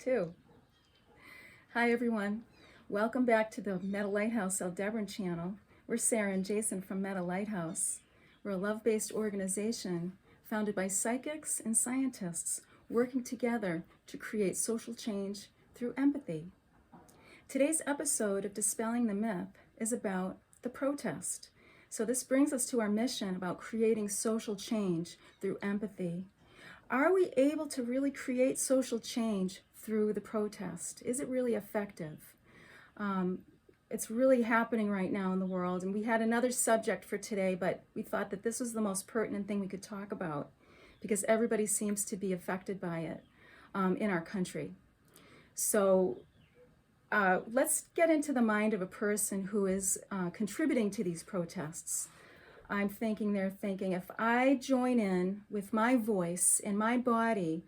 Too. Hi everyone. Welcome back to the Meta Lighthouse Aldebaran channel. We're Sara and Jason from Meta Lighthouse. We're a love-based organization founded by psychics and scientists working together to create social change through empathy. Today's episode of Dispelling the Myth is about the protest. So this brings us to our mission about creating social change through empathy. Are we able to really create social change through the protest? Is it really effective? It's really happening right now in the world, and we had another subject for today, but we thought that this was the most pertinent thing we could talk about because everybody seems to be affected by it in our country. So let's get into the mind of a person who is contributing to these protests. They're thinking, if I join in with my voice and my body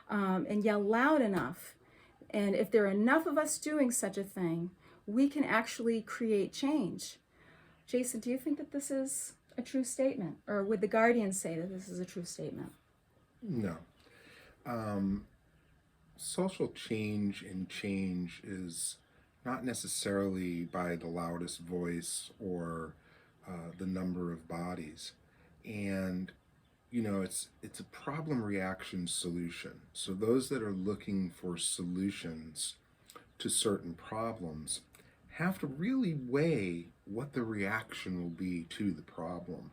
and yell loud enough, and if there are enough of us doing such a thing, we can actually create change. Jason, do you think that this is a true statement? Or would the Guardians say that this is a true statement? No. Social change and change is not necessarily by the loudest voice or the number of bodies. And it's a problem reaction solution. So those that are looking for solutions to certain problems have to really weigh what the reaction will be to the problem.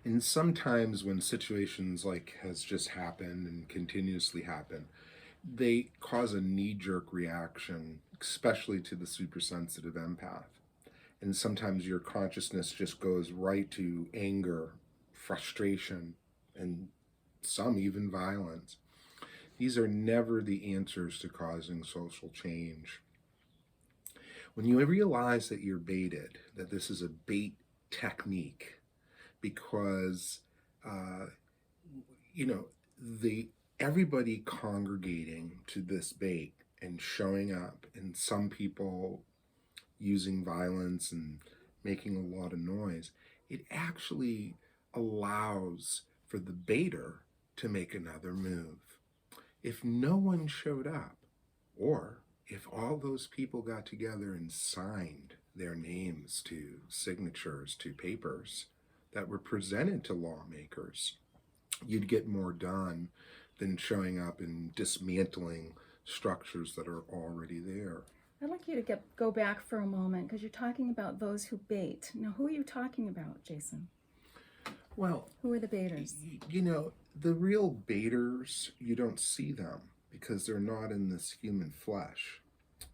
And sometimes when situations like has just happened and continuously happen, they cause a knee-jerk reaction, especially to the supersensitive empath. And sometimes your consciousness just goes right to anger, frustration, and some even violence. These are never the answers to causing social change. When you realize that you're baited, that this is a bait technique, because everybody congregating to this bait and showing up, and some people using violence and making a lot of noise, it actually allows for the baiter to make another move. If no one showed up, or if all those people got together and signed their names to signatures to papers that were presented to lawmakers, you'd get more done than showing up and dismantling structures that are already there. I'd like you to go back for a moment because you're talking about those who bait. Now, who are you talking about, Jason? Well, who are the baiters? The real baiters, you don't see them because they're not in this human flesh.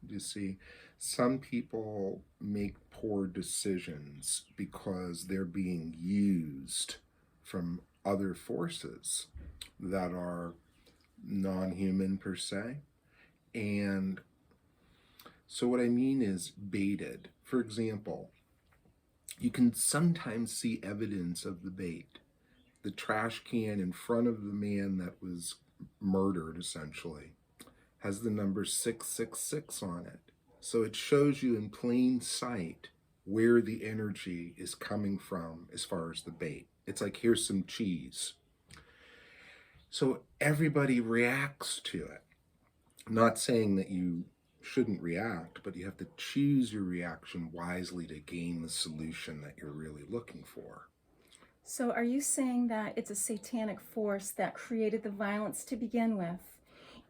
You see, some people make poor decisions because they're being used from other forces that are non-human per se. And so what I mean is baited. For example, you can sometimes see evidence of the bait. The trash can in front of the man that was murdered, essentially, has the number 666 on it. So it shows you in plain sight where the energy is coming from as far as the bait. It's like, here's some cheese. So everybody reacts to it. I'm not saying that you shouldn't react, but you have to choose your reaction wisely to gain the solution that you're really looking for. So are you saying that it's a satanic force that created the violence to begin with?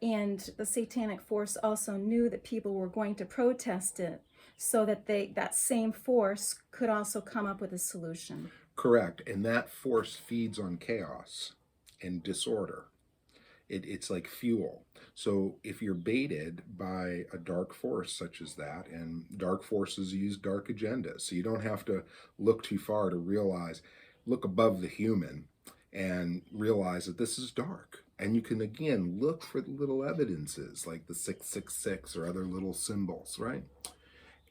And the satanic force also knew that people were going to protest it so that that same force could also come up with a solution. Correct. And that force feeds on chaos and disorder. It's like fuel. So if you're baited by a dark force such as that, and dark forces use dark agendas, so you don't have to look too far to look above the human and realize that this is dark. And you can, again, look for the little evidences like the 666 or other little symbols, right?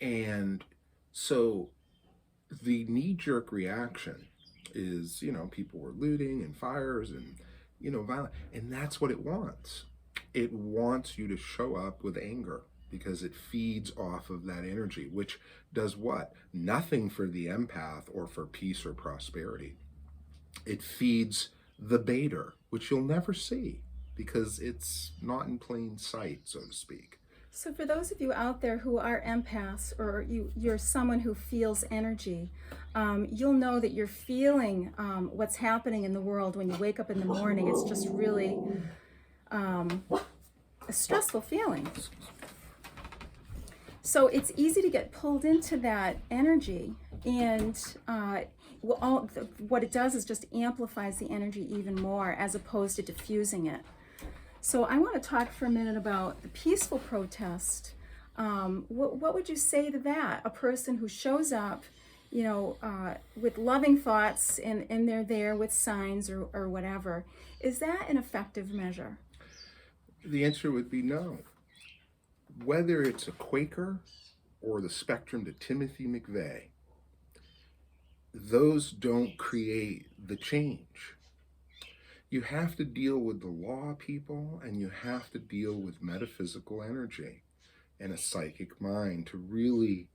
And so the knee-jerk reaction is, people were looting and fires and, violence. And that's what it wants. It wants you to show up with anger because it feeds off of that energy, which does what? Nothing for the empath or for peace or prosperity. It feeds the baiter, which you'll never see. because it's not in plain sight, so to speak. So for those of you out there who are empaths, or you're someone who feels energy, you'll know that you're feeling what's happening in the world when you wake up in the morning. It's just really a stressful feeling. So it's easy to get pulled into that energy, and what it does is just amplifies the energy even more as opposed to diffusing it. So I want to talk for a minute about the peaceful protest. What would you say to that? A person who shows up, with loving thoughts, and they're there with signs or whatever. Is that an effective measure? The answer would be no. Whether it's a Quaker or the spectrum to Timothy McVeigh, those don't create the change. You have to deal with the law, people, and you have to deal with metaphysical energy and a psychic mind to really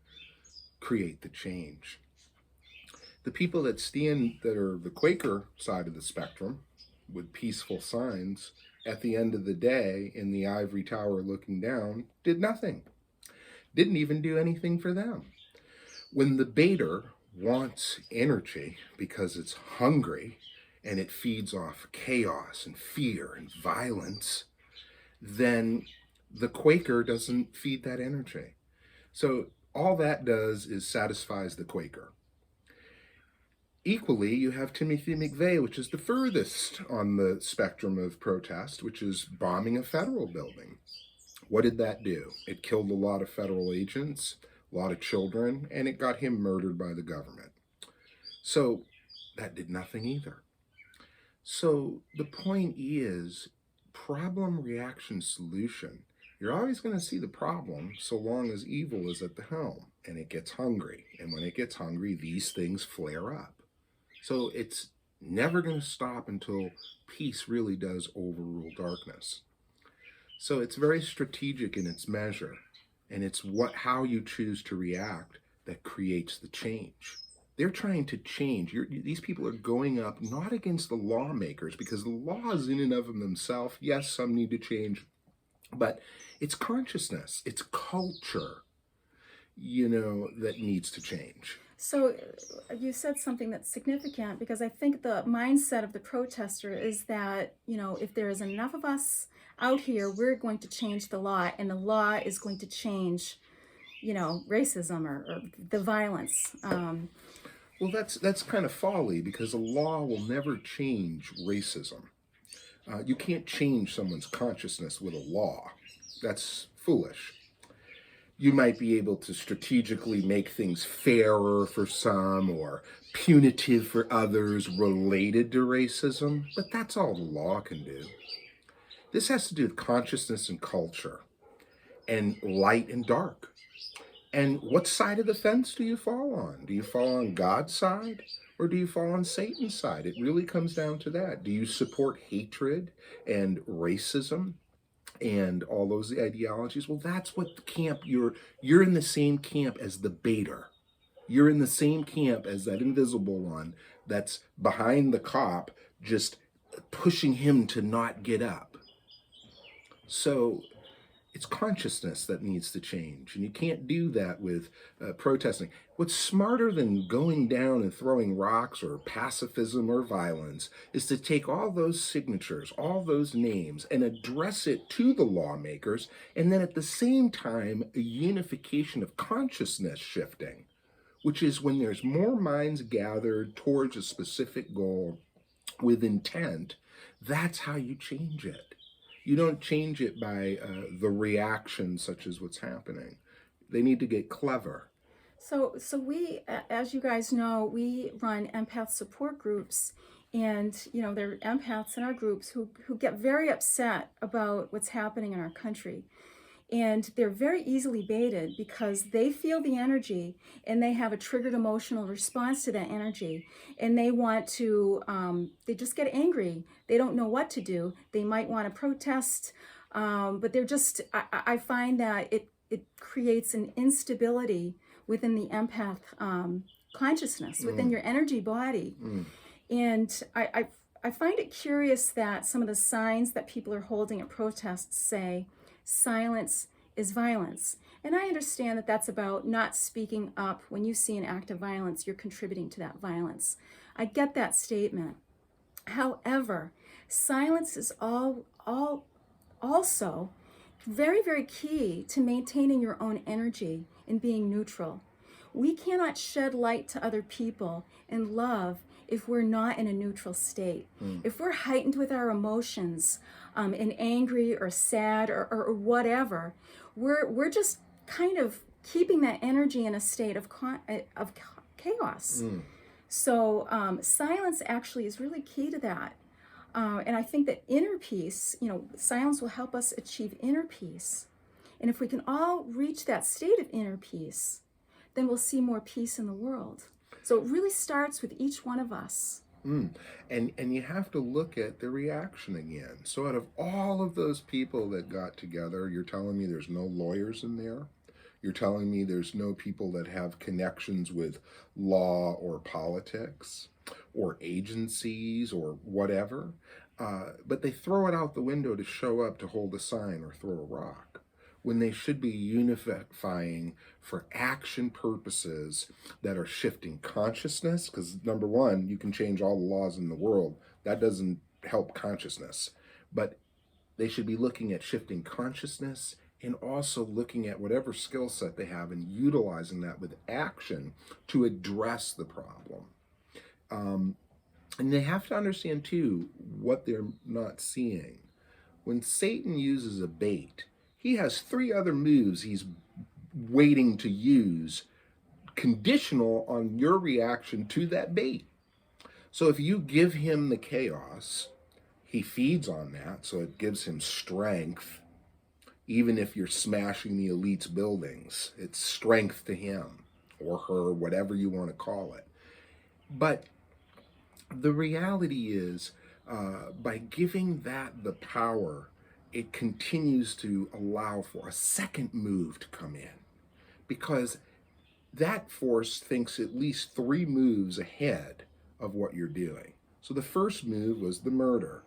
create the change. The people that are the Quaker side of the spectrum with peaceful signs, at the end of the day, in the ivory tower looking down, did nothing. Didn't even do anything for them. When the baiter wants energy because it's hungry and it feeds off chaos and fear and violence, then the Quaker doesn't feed that energy. So all that does is satisfies the Quaker. Equally, you have Timothy McVeigh, which is the furthest on the spectrum of protest, which is bombing a federal building. What did that do? It killed a lot of federal agents, a lot of children, and it got him murdered by the government. So that did nothing either. So the point is, problem, reaction, solution. You're always going to see the problem so long as evil is at the helm and it gets hungry. And when it gets hungry, these things flare up. So it's never going to stop until peace really does overrule darkness. So it's very strategic in its measure, and it's how you choose to react that creates the change. They're trying to change. These people are going up not against the lawmakers, because the laws in and of themselves, yes, some need to change, but it's consciousness, it's culture, that needs to change. So you said something that's significant, because I think the mindset of the protester is that, if there is enough of us out here, we're going to change the law, and the law is going to change, racism or the violence. Well, that's kind of folly, because a law will never change racism. You can't change someone's consciousness with a law. That's foolish. You might be able to strategically make things fairer for some or punitive for others related to racism, but that's all the law can do. This has to do with consciousness and culture, and light and dark. And what side of the fence do you fall on? Do you fall on God's side, or do you fall on Satan's side? It really comes down to that. Do you support hatred and racism and all those ideologies? Well, that's what the camp you're in the same camp as the baiter. You're in the same camp as that invisible one that's behind the cop, just pushing him to not get up. So it's consciousness that needs to change, and you can't do that with protesting. What's smarter than going down and throwing rocks or pacifism or violence is to take all those signatures, all those names, and address it to the lawmakers, and then at the same time, a unification of consciousness shifting, which is when there's more minds gathered towards a specific goal with intent. That's how you change it. You don't change it by the reaction, such as what's happening. They need to get clever. So we, as you guys know, we run empath support groups, and there are empaths in our groups who get very upset about what's happening in our country. And they're very easily baited because they feel the energy and they have a triggered emotional response to that energy. And they want to, they just get angry. They don't know what to do. They might want to protest, but they're just, I find that it creates an instability within the empath consciousness, within your energy body. And I I find it curious that some of the signs that people are holding at protests say silence is violence. And I understand that that's about not speaking up. When you see an act of violence, you're contributing to that violence. I get that statement. However, silence is also very, very key to maintaining your own energy and being neutral. We cannot shed light to other people and love if we're not in a neutral state. If we're heightened with our emotions and angry or sad or whatever, we're just kind of keeping that energy in a state of chaos. So silence actually is really key to that. And I think that inner peace, silence will help us achieve inner peace. And if we can all reach that state of inner peace, then we'll see more peace in the world. So it really starts with each one of us. And you have to look at the reaction again. So out of all of those people that got together, you're telling me there's no lawyers in there? You're telling me there's no people that have connections with law or politics or agencies or whatever, but they throw it out the window to show up to hold a sign or throw a rock, when they should be unifying for action purposes that are shifting consciousness. Because number one, you can change all the laws in the world. That doesn't help consciousness. But they should be looking at shifting consciousness and also looking at whatever skill set they have and utilizing that with action to address the problem. And they have to understand too what they're not seeing. When Satan uses a bait, he has 3 other moves he's waiting to use, conditional on your reaction to that bait. So if you give him the chaos, he feeds on that, so it gives him strength. Even if you're smashing the elite's buildings, it's strength to him or her, whatever you want to call it. But the reality is, by giving that the power, it continues to allow for a second move to come in, because that force thinks at least 3 moves ahead of what you're doing. So the first move was the murder.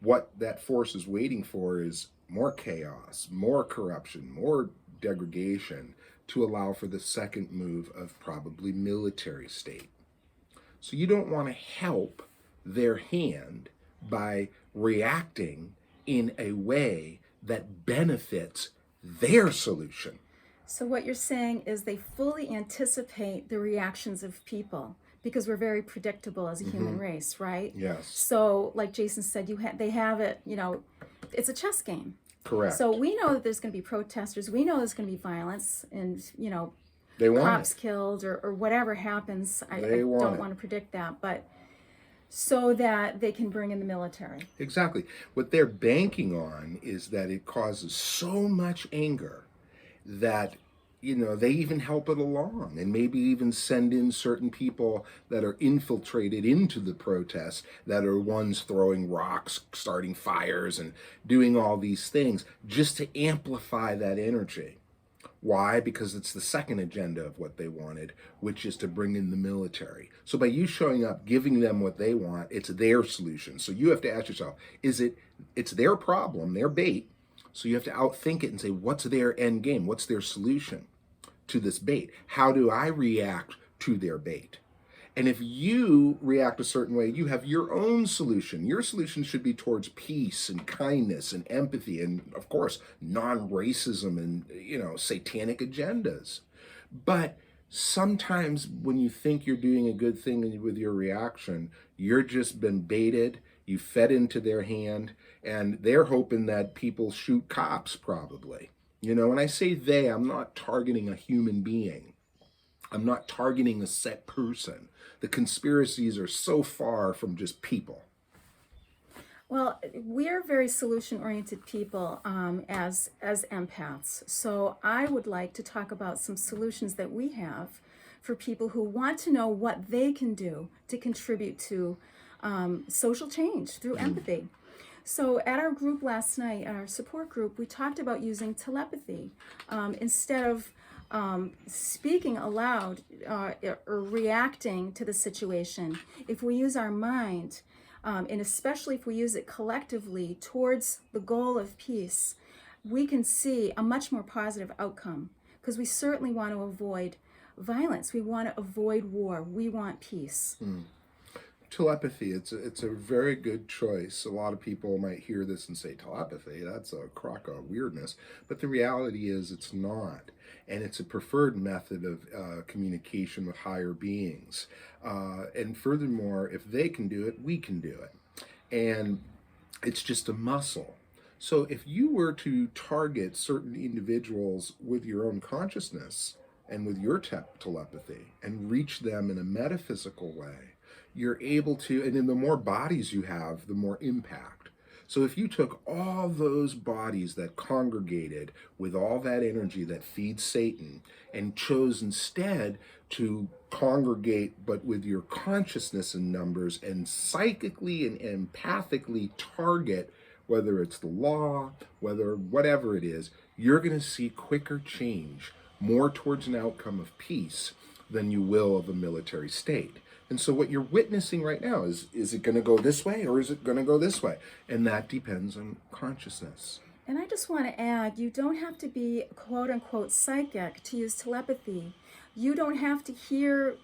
What that force is waiting for is more chaos, more corruption, more degradation to allow for the second move of probably military state. So you don't want to help their hand by reacting in a way that benefits their solution. So what you're saying is they fully anticipate the reactions of people, because we're very predictable as a human race, right? Yes. So like Jason said, they have it, it's a chess game. Correct. So we know that there's going to be protesters. We know there's going to be violence and, They want cops it. killed or whatever happens. I want don't it. want to predict that, but so that they can bring in the military. Exactly. What they're banking on is that it causes so much anger that, they even help it along, and maybe even send in certain people that are infiltrated into the protests, that are ones throwing rocks, starting fires, and doing all these things just to amplify that energy. Why? Because it's the second agenda of what they wanted, which is to bring in the military. So by you showing up, giving them what they want, it's their solution. So you have to ask yourself, it's their problem, their bait. So you have to outthink it and say, what's their end game? What's their solution to this bait? How do I react to their bait? And if you react a certain way, you have your own solution. Your solution should be towards peace and kindness and empathy and, of course, non-racism and, satanic agendas. But sometimes when you think you're doing a good thing with your reaction, you're just been baited, you fed into their hand, and they're hoping that people shoot cops probably. When I say they, I'm not targeting a human being. I'm not targeting a set person. The conspiracies are so far from just people. Well, we're very solution-oriented people as empaths. So I would like to talk about some solutions that we have for people who want to know what they can do to contribute to social change through empathy. So at our group last night, our support group, we talked about using telepathy instead of speaking aloud or reacting to the situation. If we use our mind, and especially if we use it collectively towards the goal of peace, we can see a much more positive outcome, because we certainly want to avoid violence. We want to avoid war. We want peace. Telepathy, it's a very good choice. A lot of people might hear this and say, telepathy, that's a crock of weirdness. But the reality is it's not. And it's a preferred method of communication with higher beings. And furthermore, if they can do it, we can do it. And it's just a muscle. So if you were to target certain individuals with your own consciousness and with your telepathy and reach them in a metaphysical way, you're able to, and then the more bodies you have, the more impact. So if you took all those bodies that congregated with all that energy that feeds Satan and chose instead to congregate but with your consciousness in numbers and psychically and empathically target, whether it's the law, whatever it is, you're going to see quicker change, more towards an outcome of peace than you will of a military state. And so what you're witnessing right now is it going to go this way or is it going to go this way? And that depends on consciousness. And I just want to add, you don't have to be quote unquote psychic to use telepathy. You don't have to hear,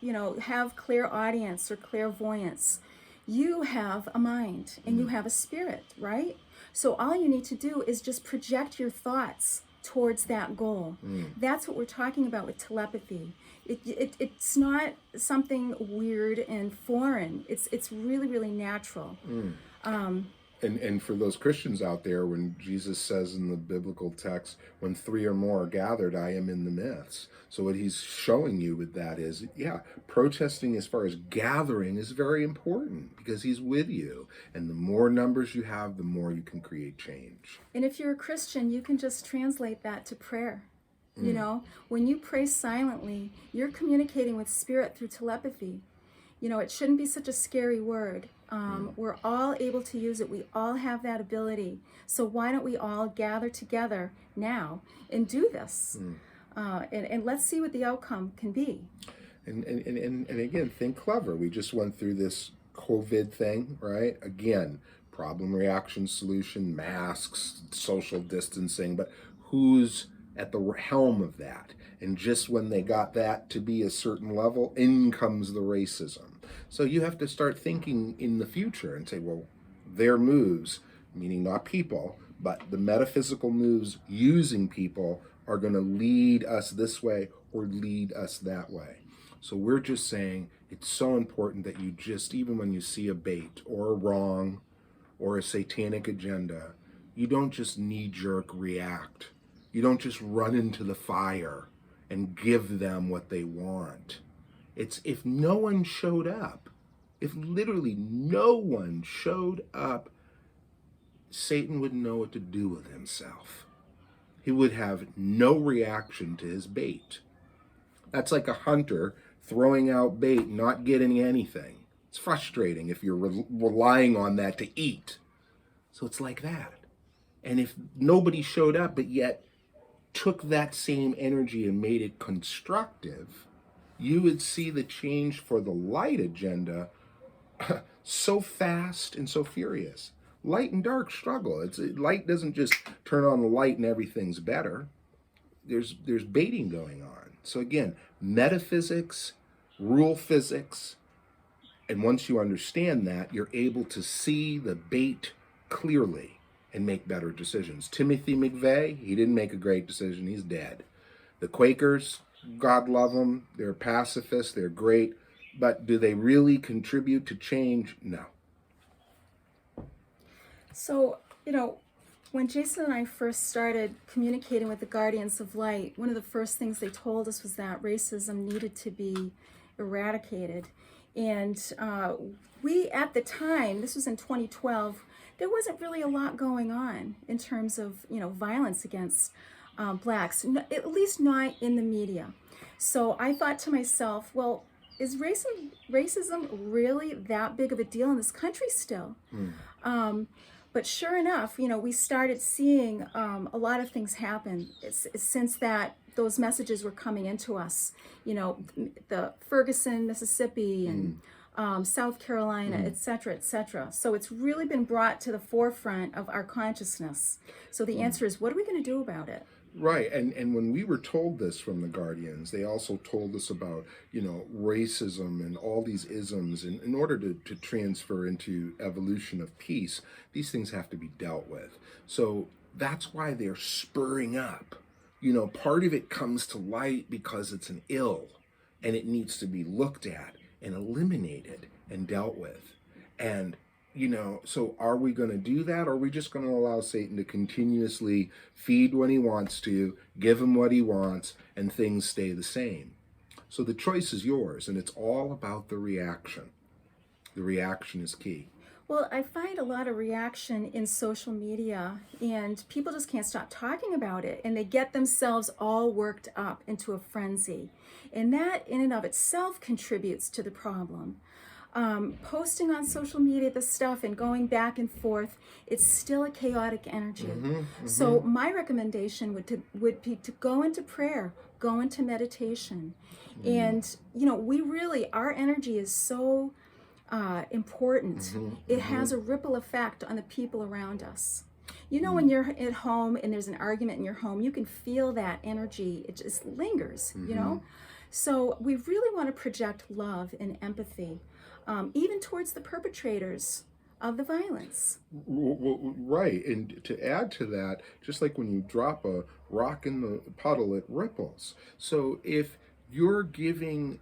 have clairaudience or clairvoyance. You have a mind and you have a spirit, right? So all you need to do is just project your thoughts towards that goal. That's what we're talking about with telepathy. It's not something weird and foreign. It's really, really natural. And for those Christians out there, when Jesus says in the biblical text, when 3 or more are gathered, I am in the midst. So what he's showing you with that is, protesting as far as gathering is very important because he's with you. And the more numbers you have, the more you can create change. And if you're a Christian, you can just translate that to prayer. When you pray silently, you're communicating with spirit through telepathy. It shouldn't be such a scary word. We're all able to use it. We all have that ability. So why don't we all gather together now and do this? And let's see what the outcome can be. And again, think clever. We just went through this COVID thing, right? Again, problem, reaction, solution, masks, social distancing, but who's at the helm of that? And just when they got that to be a certain level, in comes the racism. So you have to start thinking in the future and say, well, their moves, meaning not people, but the metaphysical moves using people are going to lead us this way or lead us that way. So we're just saying it's so important that you just, even when you see a bait or a wrong or a satanic agenda, you don't just knee-jerk react. You don't just run into the fire and give them what they want. It's if no one showed up, if literally no one showed up, Satan wouldn't know what to do with himself. He would have no reaction to his bait. That's like a hunter throwing out bait, not getting anything. It's frustrating if you're relying on that to eat. So it's like that. And if nobody showed up, but yet took that same energy and made it constructive, you would see the change for the light agenda so fast and so furious. Light and dark struggle. Light doesn't just turn on the light and everything's better. There's baiting going on. So again, metaphysics, rule physics, and once you understand that, you're able to see the bait clearly and make better decisions. Timothy McVeigh, he didn't make a great decision. He's dead. The Quakers, God love them. They're pacifists. They're great. But do they really contribute to change? No. So, when Jason and I first started communicating with the Guardians of Light, one of the first things they told us was that racism needed to be eradicated. And we, at the time, this was in 2012, there wasn't really a lot going on in terms of, violence against blacks, at least not in the media. So I thought to myself, well, is racism really that big of a deal in this country still? But sure enough, we started seeing a lot of things happen since those messages were coming into us. The Ferguson, Mississippi, and South Carolina, et cetera, et cetera. So it's really been brought to the forefront of our consciousness. So the answer is, what are we going to do about it? Right, and when we were told this from the Guardians, they also told us about, racism and all these isms. And in order to transfer into evolution of peace, these things have to be dealt with. So that's why they're spurring up. Part of it comes to light because it's an ill, and it needs to be looked at and eliminated and dealt with. And so are we going to do that, or are we just going to allow Satan to continuously feed when he wants to, give him what he wants, and things stay the same? So the choice is yours, and it's all about the reaction. The reaction is key. Well, I find a lot of reaction in social media, and people just can't stop talking about it, and they get themselves all worked up into a frenzy. And that in and of itself contributes to the problem. Posting on social media the stuff and going back and forth, it's still a chaotic energy. So my recommendation would be to go into prayer, go into meditation. And, we really, our energy is so important. It has a ripple effect on the people around us. When you're at home and there's an argument in your home, you can feel that energy. It just lingers, So we really want to project love and empathy, even towards the perpetrators of the violence. Right, and to add to that, just like when you drop a rock in the puddle, it ripples. So if you're giving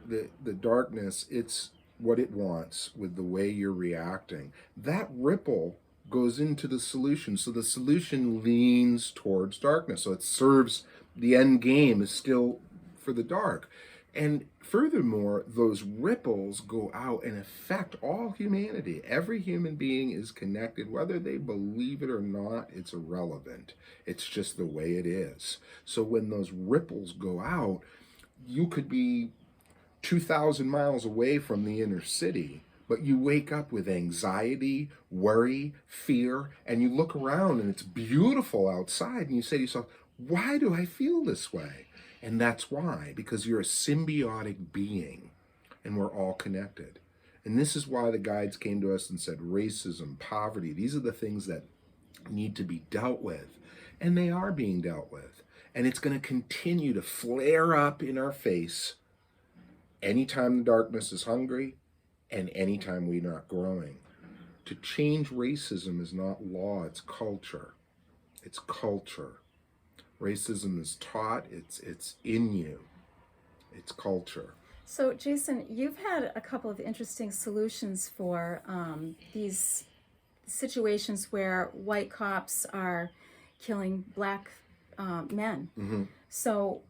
the darkness it's what it wants with the way you're reacting, that ripple goes into the solution. So the solution leans towards darkness. So it serves, the end game is still for the dark. And furthermore, those ripples go out and affect all humanity. Every human being is connected. Whether they believe it or not, it's irrelevant. It's just the way it is. So when those ripples go out, you could be 2,000 miles away from the inner city, but you wake up with anxiety, worry, fear, and you look around and it's beautiful outside, and you say to yourself, why do I feel this way? And that's why, because you're a symbiotic being, and we're all connected. And this is why the guides came to us and said racism, poverty, these are the things that need to be dealt with. And they are being dealt with. And it's going to continue to flare up in our face anytime the darkness is hungry and anytime we're not growing. To change racism is not law, it's culture. It's culture. Racism is taught, it's in you. It's culture. So, Jason, you've had a couple of interesting solutions for these situations where white cops are killing black men. So,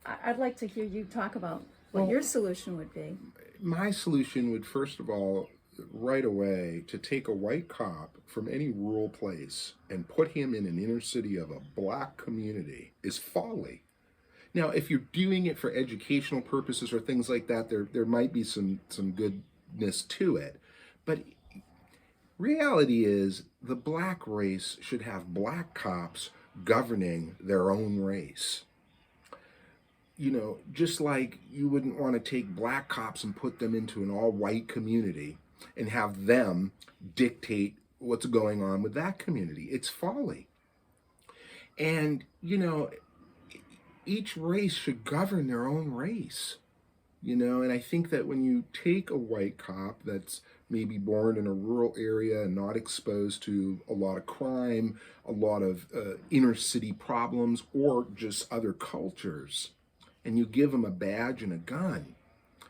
I'd like to hear you talk about what your solution would be. My solution would, first of all, right away, to take a white cop from any rural place and put him in an inner city of a black community is folly. Now, if you're doing it for educational purposes or things like that, there might be some goodness to it. But reality is the black race should have black cops governing their own race. Just like you wouldn't want to take black cops and put them into an all-white community and have them dictate what's going on with that community. It's folly. And, each race should govern their own race, and I think that when you take a white cop that's maybe born in a rural area and not exposed to a lot of crime, a lot of inner city problems, or just other cultures, and you give him a badge and a gun,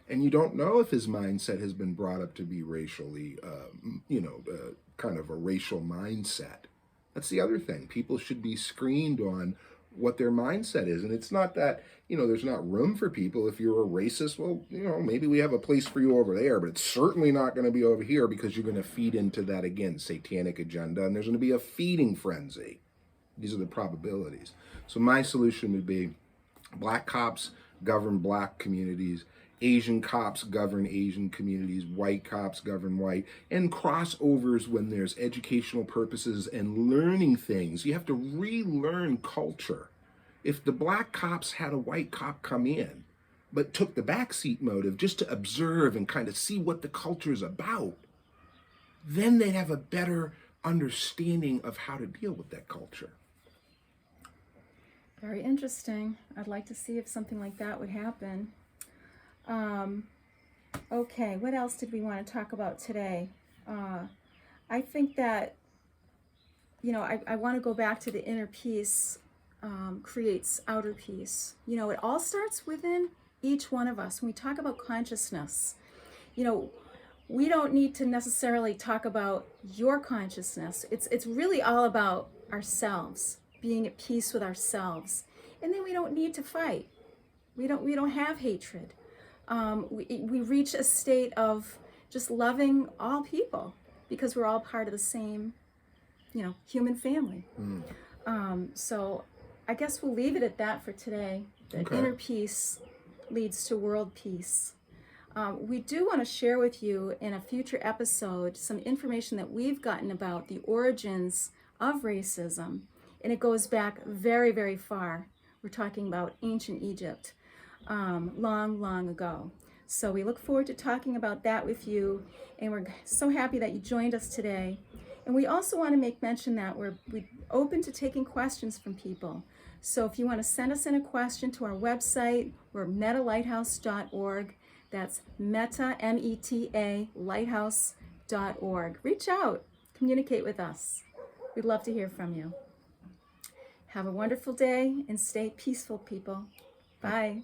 and you don't know if his mindset has been brought up to be racially, kind of a racial mindset. That's the other thing. People should be screened on what their mindset is. And it's not that, there's not room for people. If you're a racist, well, maybe we have a place for you over there, but it's certainly not going to be over here, because you're going to feed into that, again, satanic agenda, and there's going to be a feeding frenzy. These are the probabilities. So my solution would be black cops govern black communities, Asian cops govern Asian communities, white cops govern white, and crossovers when there's educational purposes and learning things. You have to relearn culture. If the black cops had a white cop come in, but took the backseat motive just to observe and kind of see what the culture is about, then they'd have a better understanding of how to deal with that culture. Very interesting. I'd like to see if something like that would happen. Okay, what else did we want to talk about today? I think that, I want to go back to the inner peace creates outer peace. It all starts within each one of us. When we talk about consciousness, we don't need to necessarily talk about your consciousness. It's really all about ourselves, being at peace with ourselves. And then we don't need to fight. We don't have hatred. We reach a state of just loving all people because we're all part of the same, human family. So I guess we'll leave it at that for today. The inner peace leads to world peace. We do want to share with you in a future episode some information that we've gotten about the origins of racism, and it goes back very, very far. We're talking about ancient Egypt, long, long ago. So we look forward to talking about that with you, and we're so happy that you joined us today. And we also want to make mention that we're open to taking questions from people. So if you want to send us in a question to our website, we're metalighthouse.org. That's meta, M-E-T-A, lighthouse.org. Reach out, communicate with us. We'd love to hear from you. Have a wonderful day and stay peaceful, people. Bye.